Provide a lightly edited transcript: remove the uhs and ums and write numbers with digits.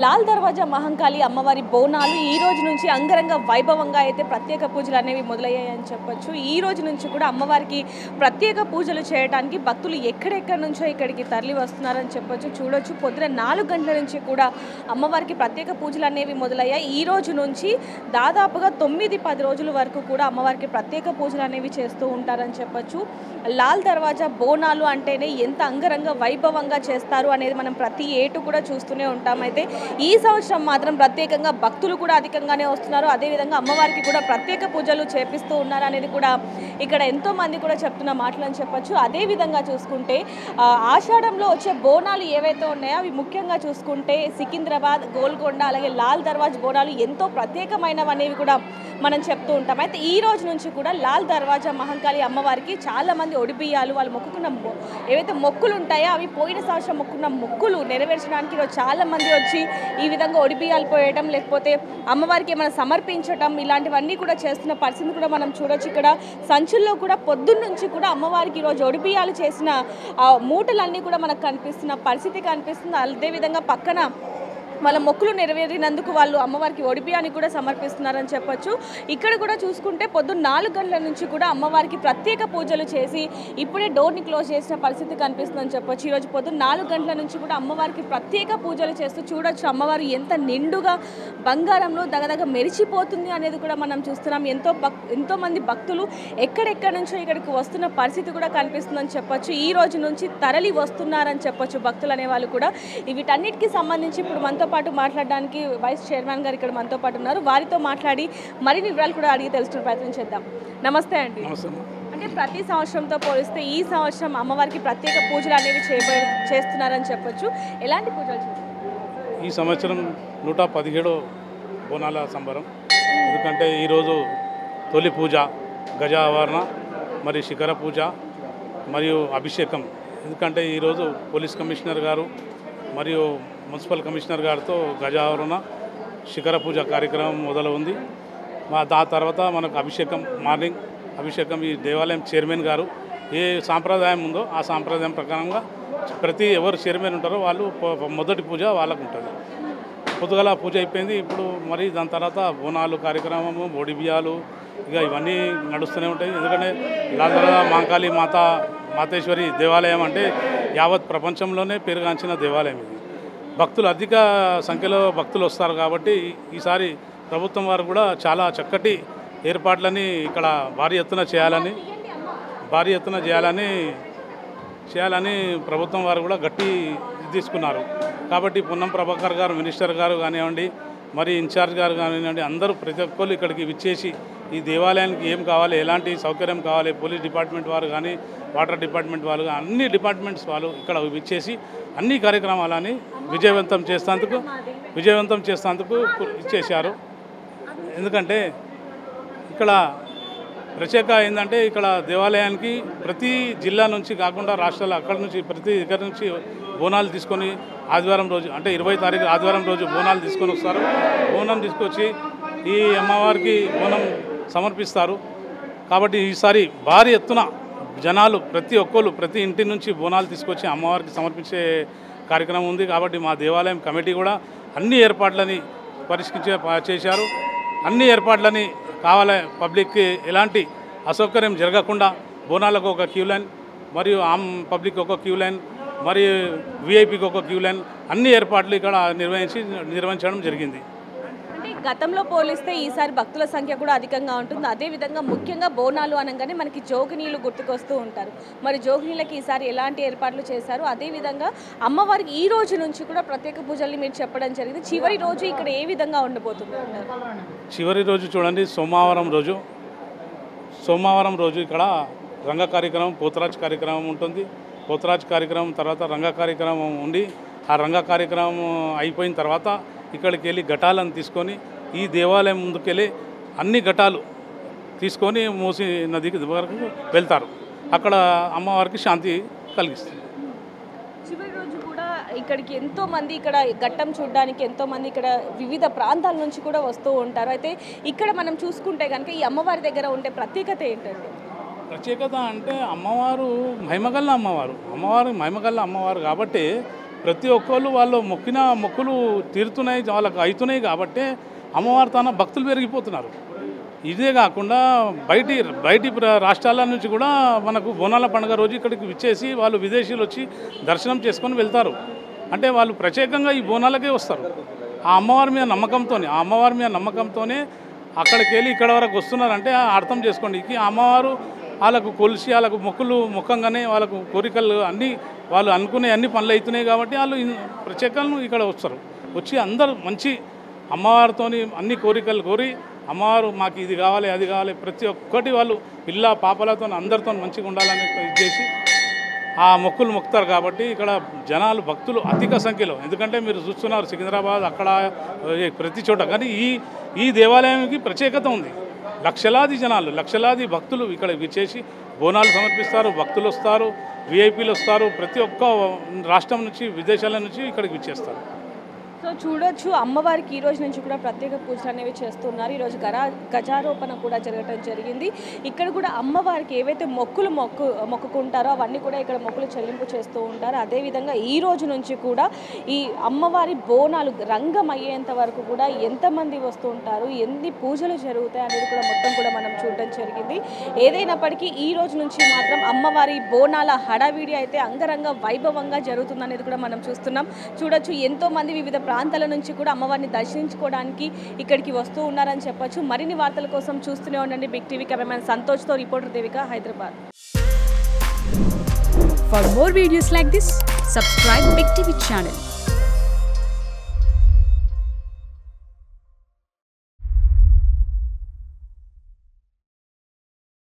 లాల్ దర్వాజా మహంకాళి అమ్మవారి బోనాలు ఈ రోజు నుంచి అంగరంగ వైభవంగా అయితే ప్రత్యేక పూజలు అనేవి మొదలయ్యాయని చెప్పొచ్చు. ఈ రోజు నుంచి కూడా అమ్మవారికి ప్రత్యేక పూజలు చేయడానికి భక్తులు ఎక్కడెక్కడి నుంచో ఇక్కడికి తరలి వస్తున్నారని చెప్పొచ్చు. చూడొచ్చు, పొద్దున 4 గంటల నుంచి కూడా అమ్మవారికి ప్రత్యేక పూజలు అనేవి మొదలయ్యాయి. ఈ రోజు నుంచి దాదాపుగా 9-10 రోజుల వరకు కూడా అమ్మవారికి ప్రత్యేక పూజలు అనేవి చేస్తూ ఉంటారని చెప్పొచ్చు. లాల్ దర్వాజా బోనాలు అంటేనే ఎంత అంగరంగ వైభవంగా చేస్తారు అనేది మనం ప్రతి ఏటు కూడా చూస్తూనే ఉంటాం. అయితే ఈ సంవత్సరం మాత్రం ప్రత్యేకంగా భక్తులు కూడా అధికంగానే వస్తున్నారు. అదేవిధంగా అమ్మవారికి కూడా ప్రత్యేక పూజలు చేపిస్తూ ఉన్నారు అనేది కూడా ఇక్కడ ఎంతో మంది కూడా చెప్తున్న మాటలు అని చెప్పొచ్చు. అదేవిధంగా చూసుకుంటే ఆషాఢంలో వచ్చే బోనాలు ఏవైతే ఉన్నాయో అవి ముఖ్యంగా చూసుకుంటే సికింద్రాబాద్, గోల్కొండ, అలాగే లాల్ దర్వాజా బోనాలు ఎంతో ప్రత్యేకమైనవి అనేవి కూడా మనం చెప్తూ ఉంటాం. అయితే ఈ రోజు నుంచి కూడా లాల్ దర్వాజా మహంకాళి అమ్మవారికి చాలామంది ఒడిబియ్యాలు వాళ్ళు మొక్కుకున్న ఏవైతే మొక్కులు ఉంటాయో అవి పోయిన సంవత్సరం మొక్కున్న మొక్కులు నెరవేర్చడానికి ఈరోజు చాలామంది వచ్చి ఈ విధంగా ఒడిబియ్యాలు పోయటం, లేకపోతే అమ్మవారికి ఏమైనా సమర్పించటం, ఇలాంటివన్నీ కూడా చేస్తున్న పరిస్థితి కూడా మనం చూడొచ్చు. ఇక్కడ సంచుల్లో కూడా పొద్దున్న నుంచి కూడా అమ్మవారికి ఈరోజు ఒడిబియ్యాలు చేసిన మూటలన్నీ కూడా మనకు కనిపిస్తున్న పరిస్థితి కనిపిస్తుంది. అదేవిధంగా పక్కన వాళ్ళ మొక్కులు నెరవేరినందుకు వాళ్ళు అమ్మవారికి ఒడిబియ్యాన్ని కూడా సమర్పిస్తున్నారని చెప్పొచ్చు. ఇక్కడ కూడా చూసుకుంటే పొద్దున్న 4 గంటల నుంచి కూడా అమ్మవారికి ప్రత్యేక పూజలు చేసి ఇప్పుడే డోర్ని క్లోజ్ చేసిన పరిస్థితి కనిపిస్తుందని చెప్పొచ్చు. ఈరోజు పొద్దున్న 4 గంటల నుంచి కూడా అమ్మవారికి ప్రత్యేక పూజలు చేస్తూ చూడొచ్చు అమ్మవారు ఎంత నిండుగా బంగారంలో దగదగ మెరిచిపోతుంది అనేది కూడా మనం చూస్తున్నాం. ఎంతో మంది భక్తులు ఎక్కడెక్కడి నుంచో ఇక్కడికి వస్తున్న పరిస్థితి కూడా కనిపిస్తుందని చెప్పొచ్చు. ఈ రోజు నుంచి తరలి వస్తున్నారని చెప్పొచ్చు భక్తులు అనేవాళ్ళు కూడా. వీటన్నిటికీ సంబంధించి ఇప్పుడు మనతో పాటు మాట్లాడడానికి వైస్ చైర్మన్ గారు ఇక్కడ మనతో పాటు ఉన్నారు. వారితో మాట్లాడి మరిన్ని వివరాలు కూడా అడిగి తెలుసుకునే ప్రయత్నం చేద్దాం. నమస్తే అండి. అంటే ప్రతి సంవత్సరంతో పోలిస్తే ఈ సంవత్సరం అమ్మవారికి ప్రత్యేక పూజలు అనేవి చేస్తున్నారని చెప్పొచ్చు. ఎలాంటి పూజలు చేస్తారు? ఈ సంవత్సరం 117 బోనాల సంబరం. ఎందుకంటే ఈరోజు తొలి పూజ గజ ఆవరణ, మరి శిఖర పూజ మరియు అభిషేకం. ఎందుకంటే ఈరోజు పోలీస్ కమిషనర్ గారు మరియు మున్సిపల్ కమిషనర్ గారితో గజావరణ శిఖర పూజ కార్యక్రమం మొదలు ఉంది. దాని తర్వాత మనకు అభిషేకం, మార్నింగ్ అభిషేకం ఈ దేవాలయం చైర్మన్ గారు ఏ సాంప్రదాయం ఉందో ఆ సాంప్రదాయం ప్రకారంగా ఎవరు చైర్మన్ ఉంటారో వాళ్ళు మొదటి పూజ వాళ్ళకు ఉంటుంది. పొద్దుగల పూజ అయిపోయింది. ఇప్పుడు మరి దాని తర్వాత బోనాలు కార్యక్రమము, ఒడిబియ్యాలు ఇక ఇవన్నీ నడుస్తూనే ఉంటాయి. ఎందుకంటే లాల్ దర్వాజా మహంకాళి మాతేశ్వరి దేవాలయం అంటే యావత్ ప్రపంచంలోనే పేరుగాంచిన దేవాలయం ఇది. భక్తులు అధిక సంఖ్యలో భక్తులు వస్తారు కాబట్టి ఈసారి ప్రభుత్వం వారు కూడా చాలా చక్కటి ఏర్పాట్లని ఇక్కడ భారీ ఎత్తున చేయాలని ప్రభుత్వం వారు కూడా గట్టి తీసుకున్నారు. కాబట్టి పొన్నం ప్రభాకర్ గారు, మినిస్టర్ గారు కానివ్వండి, మరి ఇన్ఛార్జ్ గారు కానివ్వండి, అందరూ ప్రతి ఒక్కరు ఇక్కడికి విచ్చేసి ఈ దేవాలయానికి ఏం కావాలి, ఎలాంటి సౌకర్యం కావాలి, పోలీస్ డిపార్ట్మెంట్ వారు కానీ, వాటర్ డిపార్ట్మెంట్ వాళ్ళు కానీ, అన్ని డిపార్ట్మెంట్స్ వాళ్ళు ఇక్కడ విచ్చేసి అన్ని కార్యక్రమాలని విజయవంతం చేసేందుకు ఇచ్చేశారు. ఎందుకంటే ఇక్కడ ప్రత్యేక ఏంటంటే ఇక్కడ దేవాలయానికి ప్రతి జిల్లా నుంచి కాకుండా రాష్ట్రాలు అక్కడి నుంచి ప్రతి దగ్గర నుంచి బోనాలు తీసుకొని ఆదివారం రోజు అంటే 20 తారీఖు ఆదివారం రోజు బోనాలు తీసుకొని వస్తారు. బోనం తీసుకొచ్చి ఈ అమ్మవారికి బోనం సమర్పిస్తారు. కాబట్టి ఈసారి భారీ ఎత్తున జనాలు ప్రతి ఇంటి నుంచి బోనాలు తీసుకొచ్చి అమ్మవారికి సమర్పించే కార్యక్రమం ఉంది. కాబట్టి మా దేవాలయం కమిటీ కూడా అన్ని ఏర్పాట్లని చేశారు. అన్ని ఏర్పాట్లని కావాలి, పబ్లిక్కి ఎలాంటి అసౌకర్యం జరగకుండా బోనాలకు ఒక క్యూ లైన్, మరియు ఆమ్ పబ్లిక్ ఒక క్యూ లైన్, మరియు విఐపికి ఒక క్యూ లైన్, అన్ని ఏర్పాట్లు ఇక్కడ నిర్వహించడం జరిగింది. అంటే గతంలో పోలిస్తే ఈసారి భక్తుల సంఖ్య కూడా అధికంగా ఉంటుంది. అదేవిధంగా ముఖ్యంగా బోనాలు అనగానే మనకి జోగినీళ్ళు గుర్తుకొస్తూ ఉంటారు. మరి జోగినీళ్ళకి ఈసారి ఎలాంటి ఏర్పాట్లు చేశారు? అదేవిధంగా అమ్మవారికి ఈ రోజు నుంచి కూడా ప్రత్యేక పూజల్ని మీరు చెప్పడం జరిగింది. చివరి రోజు ఇక్కడ ఏ విధంగా ఉండబోతుంది? చివరి రోజు చూడండి, సోమవారం రోజు ఇక్కడ రంగ కార్యక్రమం, పోతరాజ్ కార్యక్రమం ఉంటుంది. పోతరాజ్ కార్యక్రమం తర్వాత రంగ కార్యక్రమం ఉండి, ఆ రంగ కార్యక్రమం అయిపోయిన తర్వాత ఇక్కడికి వెళ్ళి ఘటాలను తీసుకొని ఈ దేవాలయం ముందుకెళ్ళి అన్ని ఘటాలు తీసుకొని మూసి నదికి వరకు వెళ్తారు. అక్కడ అమ్మవారికి శాంతి కలిగిస్తుంది. చివరి రోజు కూడా ఇక్కడికి ఎంతోమంది ఇక్కడ ఘట్టం చూడడానికి ఎంతోమంది ఇక్కడ వివిధ ప్రాంతాల నుంచి కూడా వస్తూ ఉంటారు. అయితే ఇక్కడ మనం చూసుకుంటే కనుక ఈ అమ్మవారి దగ్గర ఉండే ప్రత్యేకత ఏంటంటే? ప్రత్యేకత అంటే అమ్మవారు మహిమగల్ల అమ్మవారు కాబట్టి ప్రతి ఒక్కళ్ళు వాళ్ళు మొక్కిన మొక్కులు తీరుతున్నాయి, వాళ్ళకు అవుతున్నాయి కాబట్టి అమ్మవారి తన భక్తులు పెరిగిపోతున్నారు. ఇదే కాకుండా బయటి రాష్ట్రాల నుంచి కూడా మనకు బోనాల పండుగ రోజు ఇక్కడికి విచ్చేసి వాళ్ళు విదేశీయులు వచ్చి దర్శనం చేసుకొని వెళ్తారు. అంటే వాళ్ళు ప్రత్యేకంగా ఈ బోనాలకే వస్తారు. ఆ అమ్మవారి మీద నమ్మకంతోనే అక్కడికి వెళ్ళి ఇక్కడ వరకు వస్తున్నారంటే అర్థం చేసుకోండి. ఆ అమ్మవారు వాళ్ళకు కొలిసి వాళ్ళకు మొక్కంగానే వాళ్ళకు కోరికలు అన్నీ వాళ్ళు అనుకునే అన్ని పనులు అవుతున్నాయి కాబట్టి వాళ్ళు ప్రత్యేకంగా ఇక్కడ వస్తారు. వచ్చి అందరూ మంచి అమ్మవారితోని అన్ని కోరికలు కోరి అమ్మవారు మాకు ఇది కావాలి అది కావాలి ప్రతి ఒక్కటి వాళ్ళు పిల్ల పాపలతో అందరితో మంచిగా ఉండాలని ఇది చేసి ఆ మొక్కులు మొక్కుతారు. కాబట్టి ఇక్కడ జనాలు భక్తులు అధిక సంఖ్యలో, ఎందుకంటే మీరు చూస్తున్నారు సికింద్రాబాద్ అక్కడ ప్రతి చోట, కానీ ఈ దేవాలయానికి ప్రత్యేకత ఉంది. లక్షలాది భక్తులు ఇక్కడ విచ్చేసి బోనాలు సమర్పిస్తారు. భక్తులు వస్తారు, విఐపీలు వస్తారు, ప్రతి ఒక్క రాష్ట్రం నుంచి విదేశాల నుంచి ఇక్కడికి విచ్చేస్తారు. సో చూడొచ్చు, అమ్మవారికి ఈ రోజు నుంచి కూడా ప్రత్యేక పూజలు అనేవి చేస్తున్నారు. ఈరోజు గజారోపణ కూడా జరగడం జరిగింది. ఇక్కడ కూడా అమ్మవారికి ఏవైతే మొక్కుకుంటారో అవన్నీ కూడా ఇక్కడ మొక్కులు చెల్లింపు చేస్తూ ఉంటారు. అదేవిధంగా ఈ రోజు నుంచి కూడా ఈ అమ్మవారి బోనాలు రంగం అయ్యేంత వరకు కూడా ఎంతమంది వస్తూ ఉంటారు, ఎన్ని పూజలు జరుగుతాయి అనేది కూడా మొత్తం కూడా మనం చూడడం జరిగింది. ఏదైనప్పటికీ ఈ రోజు నుంచి మాత్రం అమ్మవారి బోనాల హడావిడి అయితే అంగరంగ వైభవంగా జరుగుతుందనేది కూడా మనం చూస్తున్నాం. చూడొచ్చు, ఎంతోమంది వివిధ ప్రాంతాల నుంచి కూడా అమ్మవారిని దర్శించుకోవడానికి ఇక్కడికి వస్తూ ఉన్నారని చెప్పొచ్చు. మరిన్ని వార్తల కోసం చూస్తూనే ఉండండి బిగ్ టీవీ. కెమెరామెన్ సంతోష్తో reporter Devika, Hyderabad. For more videos like this, subscribe Big TV channel.